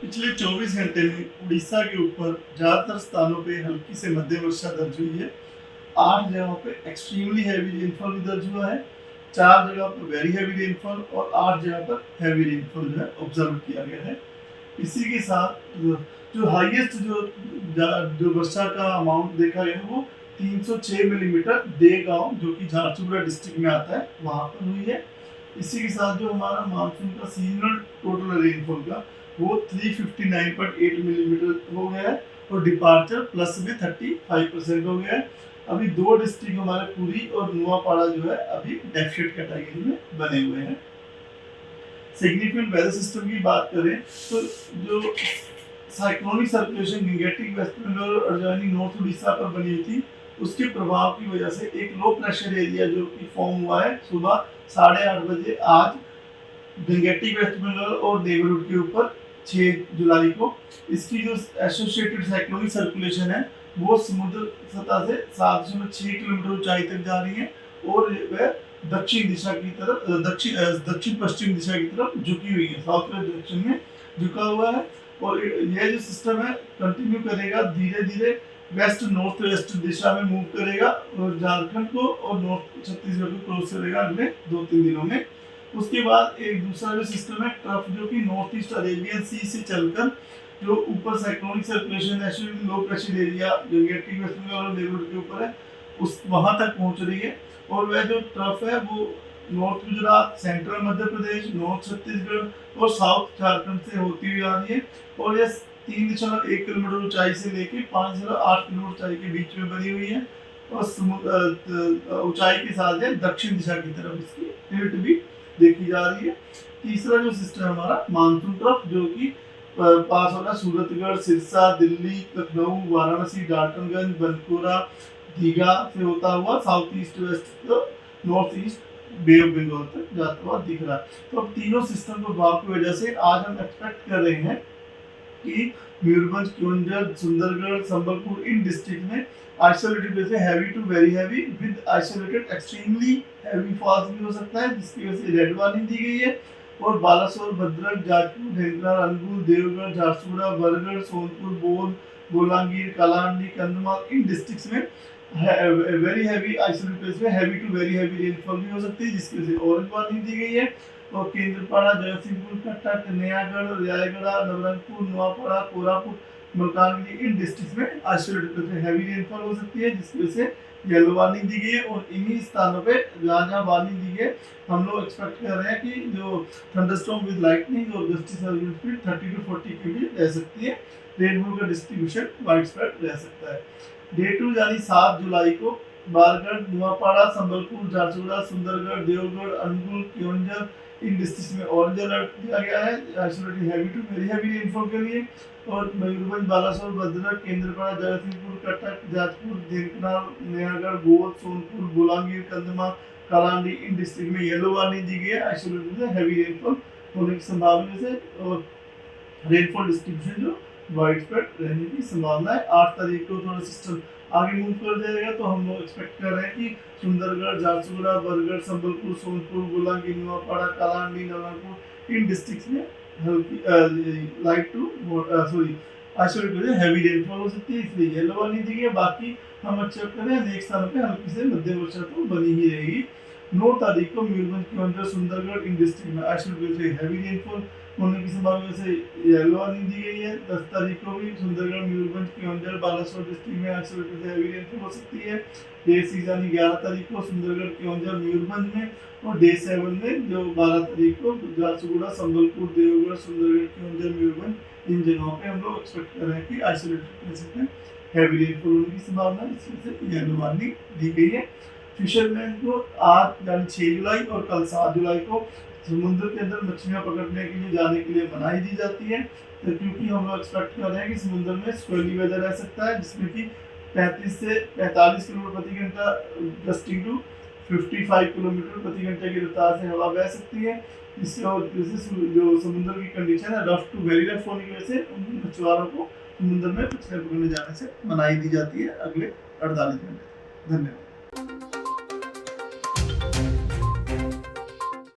पिछले 24 घंटे में उड़ीसा के ऊपर ज़्यादातर स्थानों पे हल्की से मध्यम वर्षा दर्ज हुई है। 8 जगहों पे एक्सट्रीमली हैवी रेनफॉल भी दर्ज हुआ है। 4 जगह पर वेरी हैवी रेनफॉल और 8 जगह पर हैवी रेनफॉल जो है ऑब्जर्व किया गया है। इसी के साथ जो हाईएस्ट जो वर्षा का अमाउंट देखा गया है वो 306 मिलीमीटर देगांव जो कि झारसुगुड़ा डिस्ट्रिक्ट में आता है वहाँ पर हुई है। इसी के साथ जो हमारा मानसून का सीजनल टोटल रेनफॉल का वो 359.8 मिलीमीटर हो गया है और डिपार्चर प्लस में 35% हो गया है। अभी 2 डिस्ट्रिक्ट हमारे पुरी और नुआपाड़ा जो है अभी डेफिसिट कैटेगरी में बने हुए हैं। सिग्निफिकेंट वेदर सिस्टम की बात करें तो जो cyclonic circulation Gangetic West Bengal और अर्जानी नॉर्थ उड़ीसा पर बनी हुई थी उसके प्रभाव की वजह से एक लो प्रेशर एरिया जो कि फॉर्म हुआ है सुबह 8:30 बजे आज गंगेटिक वेस्ट बंगाल और नेबरहुड के ऊपर 6 जुलाई को। इसकी जो एसोसिएटेड साइक्लोनिक सर्कुलेशन है वो समुद्र सतह से 7.6 किलोमीटर ऊंचाई तक जा रही है और वह दक्षिण दिशा की तरफ दक्षिण पश्चिम दिशा की तरफ झुकी हुई है, साउथ वेस्ट डायरेक्शन में झुका हुआ है। और यह जो सिस्टम है कंटिन्यू करेगा, धीरे धीरे वेस्ट नॉर्थ वेस्ट दिशा में मूव करेगा और झारखंड को और नॉर्थ छत्तीसगढ़ को क्रॉस करेगा अगले 2-3 दिनों में। उसके बाद एक दूसरा जो सिस्टम है ट्रफ जो कि नॉर्थ ईस्ट अरेबियन सी से चलकर जो ऊपर cyclonic circulation actually low pressure area Gangetic West Bengal और नेबरहुड के ऊपर है उस वहां तक पहुंच रही है। और वह जो ट्रफ है वो north Gujarat, central Madhya Pradesh, north Chhattisgarh और साउथ झारखंड से होती हुई आ रही है और यह 3.1 किलोमीटर ऊंचाई से लेकर 5.8 किलोमीटर ऊंचाई के बीच में बनी हुई है और ऊंचाई के साथ है दक्षिण दिशा की तरफ इसकी टिल्ट भी देखी जा रही है। तीसरा जो सिस्टम है हमारा मानसून ट्रफ जो कि पास हो रहा है सूरतगढ़, सिरसा, दिल्ली, लखनऊ, वाराणसी, डाल्टनगंज, बनकुरा, दीघा से होता हुआ south east west north east bay of Bengal तक जाता हुआ दिख रहा है। तो अब तीनों सिस्टम प्रभाव की वजह से आज हम एक्सपेक्ट कर रहे हैं कि मयूरभंज, केओंझर, सुंदरगढ़, संबलपुर इन डिस्ट्रिक्ट में आइसोलेटेड वजह से heavy to very heavy with isolated extremely heavy falls भी हो सकता है जिसकी वजह से रेड वार्निंग दी गई है। और बालासोर, भद्रक, जाजपुर, ढेंकनाथ, अनुगुल, देवगढ़, झारसुगुड़ा, बरगढ़, सोनपुर, बोल, बोलांगीर, कालाहांडी, कंधमाल इन डिस्ट्रिक्ट्स में वेरी हैवी आइसोलेटेड प्लेस में heavy to very heavy rainfall भी हो सकती है जिसकी वजह से ऑरेंज वार्निंग दी गई है। और केंद्रपाड़ा, जयसिंहपुर, कटक, नयागढ़, रायगढ़, नवरंगपुर, नुआपाड़ा, कोरापुट, मलकानगिरी इन डिस्ट्रिक्ट्स में आइसोलेटेड प्लेस में हैवी रेनफॉल हो सकती है जिसकी वजह से येलो वार्निंग दी गई है। और इन्हीं स्थानों पे जहाँ जहाँ वार्निंग दी है हम लोग एक्सपेक्ट कर रहे हैं कि जो थंडरस्टॉर्म विद लाइटनिंग और गस्टी सर्विस स्पीड 30 to 40 की रह सकती है। रेनफॉल का डिस्ट्रीब्यूशन वाइड स्प्रेड रह सकता है। डे 2 यानी 7 जुलाई को बारगढ़, नुआपाड़ा, संबलपुर, झारसुगुड़ा, सुंदरगढ़, देवगढ़, अनुगुल, केओंझर इन डिस्ट्रिक्ट्स में ऑरेंज अलर्ट दिया गया है isolated heavy to very heavy rainfall के लिए। और मयूरभंज, बालासोर, भद्रक, केंद्रपाड़ा, जयसिंहपुर, कटक, जाजपुर, ढेंकनाथ, नयागढ़, गोल, सोनपुर, बोलांगीर, कंधमाल, कालाहांडी इन डिस्ट्रिक्ट में येलो वार्निंग दी गई है आइसोलेटेड हैवी रेनफॉल होने की संभावना से। और रेनफॉल डिस्ट्रीब्यूशन जो वाइड स्प्रेड रहने की संभावना है। 8 तारीख को थोड़ा सिस्टम आगे मूव कर जाएगा तो हम लोग एक्सपेक्ट कर रहे हैं कि सुंदरगढ़, झारसुगुड़ा, बरगढ़, संबलपुर, सोनपुर, बोलांगीर, नुआपाड़ा, कालाहांडी, नवरंगपुर इन डिस्ट्रिक्ट्स में हल्की light to sorry isolated heavy rainfall हो सकती है इसलिए येलो वार्निंग दी गई है। बाकी हम एक्सपेक्ट कर रहे हैं नेक्स्ट स्थानों पे हल्की से मध्यम वर्षा तो बनी ही रहेगी। 9 तारीख को मयूरभंज, केओंझर, सुंदरगढ़ इन डिस्ट्रिक्ट में आइसोलेटेड हैवी रेनफॉल होने की संभावना से येलो वार्निंग दी गई है। 10 तारीख को भी सुंदरगढ़, मयूरभंज, केओंझर, बालासोर डिस्ट्रिक्ट में आइसोलेटेड हैवी रेनफॉल हो सकती है। डे 6 यानी 11 तारीख को सुंदरगढ़, केओंझर, मयूरभंज में और डे 7 में जो 12 तारीख को झारसुगुड़ा, संबलपुर, देवगढ़, सुंदरगढ़, केओंझर, मयूरभंज इन जगहों पे हम लोग एक्सपेक्ट कर रहे हैं कि आइसोलेटेड प्लेसेस में हैवी रेनफॉल होने की संभावना है इसलिए येलो वार्निंग दी गई है। फिशरमैन को आज यानी 6 जुलाई और कल 7 जुलाई को समुद्र के अंदर मछलियां पकड़ने के लिए जाने के लिए मनाही दी जाती है तो क्योंकि हम लोग एक्सपेक्ट कर रहे हैं कि समुद्र में स्क्वेली वेदर रह सकता है जिसमें कि 35 से 45 किलोमीटर प्रति घंटा गस्टिंग टू 55 किलोमीटर प्रति घंटे की रफ्तार से हवा बह सकती है। इससे और जो समुद्र की कंडीशन है रफ टू वेरी रफ होने की वजह से उन मछुआरों को समुद्र में मछलियां पकड़ने जाने से मनाही दी जाती है अगले 48 घंटे। धन्यवाद।